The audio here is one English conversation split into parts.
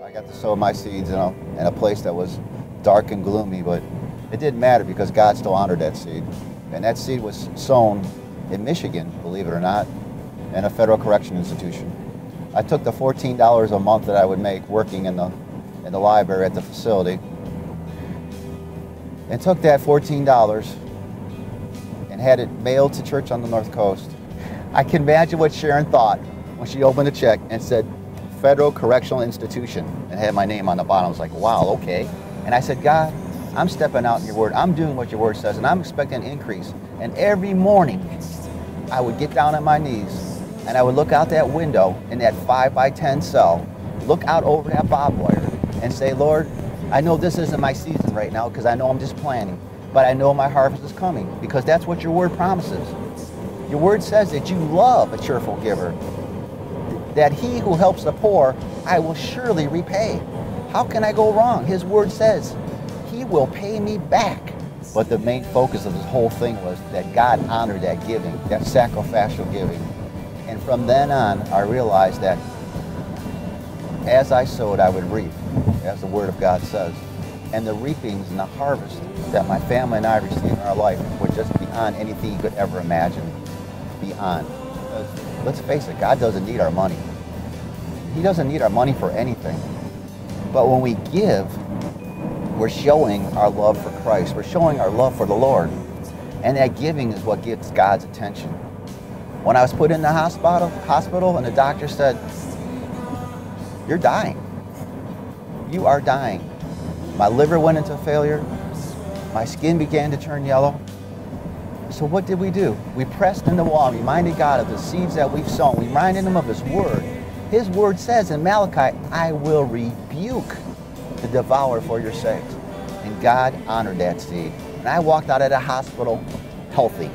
I got to sow my seeds in a place that was dark and gloomy, but it didn't matter because God still honored that seed. And that seed was sown in Michigan, believe it or not, in a federal correction institution. I took the $14 a month that I would make working in the library at the facility and took that $14 and had it mailed to church on the North Coast. I can imagine what Sharon thought when she opened the check and said, Federal Correctional Institution, and had my name on the bottom. I was like, wow, okay. And I said, God, I'm stepping out in your word. I'm doing what your word says, and I'm expecting an increase. And every morning, I would get down on my knees, and I would look out that window in that 5x10 cell, look out over that barbed wire, and say, Lord, I know this isn't my season right now because I know I'm just planting, but I know my harvest is coming because that's what your word promises. Your word says that you love a cheerful giver, that he who helps the poor, I will surely repay. How can I go wrong? His word says he will pay me back. But the main focus of this whole thing was that God honored that giving, that sacrificial giving. And from then on, I realized that as I sowed, I would reap, as the word of God says. And the reapings and the harvest that my family and I received in our life were just beyond anything you could ever imagine. Beyond. Let's face it, God doesn't need our money. He doesn't need our money for anything. But when we give, we're showing our love for Christ. We're showing our love for the Lord. And that giving is what gets God's attention. When I was put in the hospital and the doctor said, you're dying. You are dying. My liver went into failure. My skin began to turn yellow. So what did we do? We pressed in the wall, reminded God of the seeds that we've sown. We reminded him of his word. His word says in Malachi, I will rebuke the devourer for your sakes. And God honored that seed. And I walked out of the hospital healthy.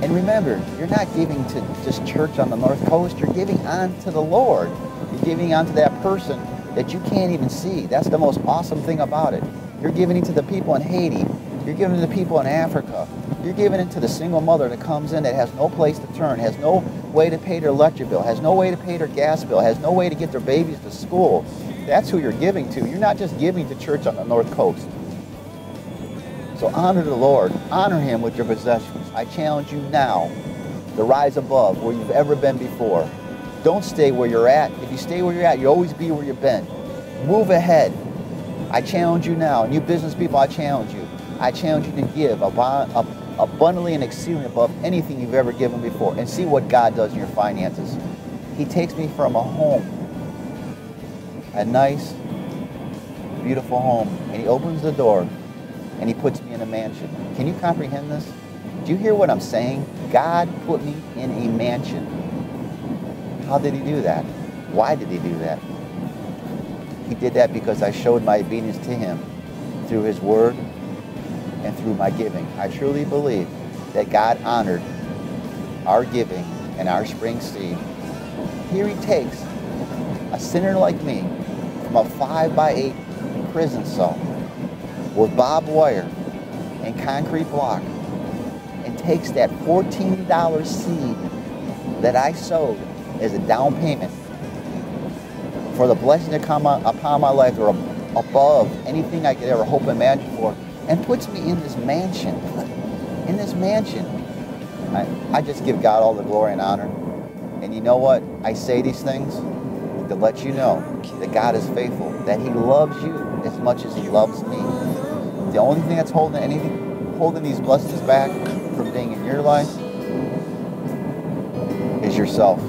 And remember, you're not giving to just church on the North Coast. You're giving on to the Lord. You're giving on to that person that you can't even see. That's the most awesome thing about it. You're giving to the people in Haiti. You're giving to the people in Africa. You're giving it to the single mother that comes in that has no place to turn, has no way to pay their electric bill, has no way to pay their gas bill, has no way to get their babies to school. That's who you're giving to. You're not just giving to church on the North Coast. So honor the Lord. Honor him with your possessions. I challenge you now to rise above where you've ever been before. Don't stay where you're at. If you stay where you're at, you'll always be where you've been. Move ahead. I challenge you now. And you business people, I challenge you. I challenge you to give abundantly and exceedingly above anything you've ever given before, and see what God does in your finances. He takes me from a home, a nice, beautiful home, and he opens the door and he puts me in a mansion. Can you comprehend this? Do you hear what I'm saying? God put me in a mansion. How did he do that? Why did he do that? He did that because I showed my obedience to him through his word and through my giving. I truly believe that God honored our giving and our spring seed. Here he takes a sinner like me from a 5x8 prison cell with barbed wire and concrete block and takes that $14 seed that I sowed as a down payment for the blessing to come upon my life or above anything I could ever hope and imagine for, and puts me in this mansion. In this mansion. I just give God all the glory and honor. And you know what? I say these things to let you know that God is faithful, that he loves you as much as he loves me. The only thing that's holding these blessings back from being in your life is yourself.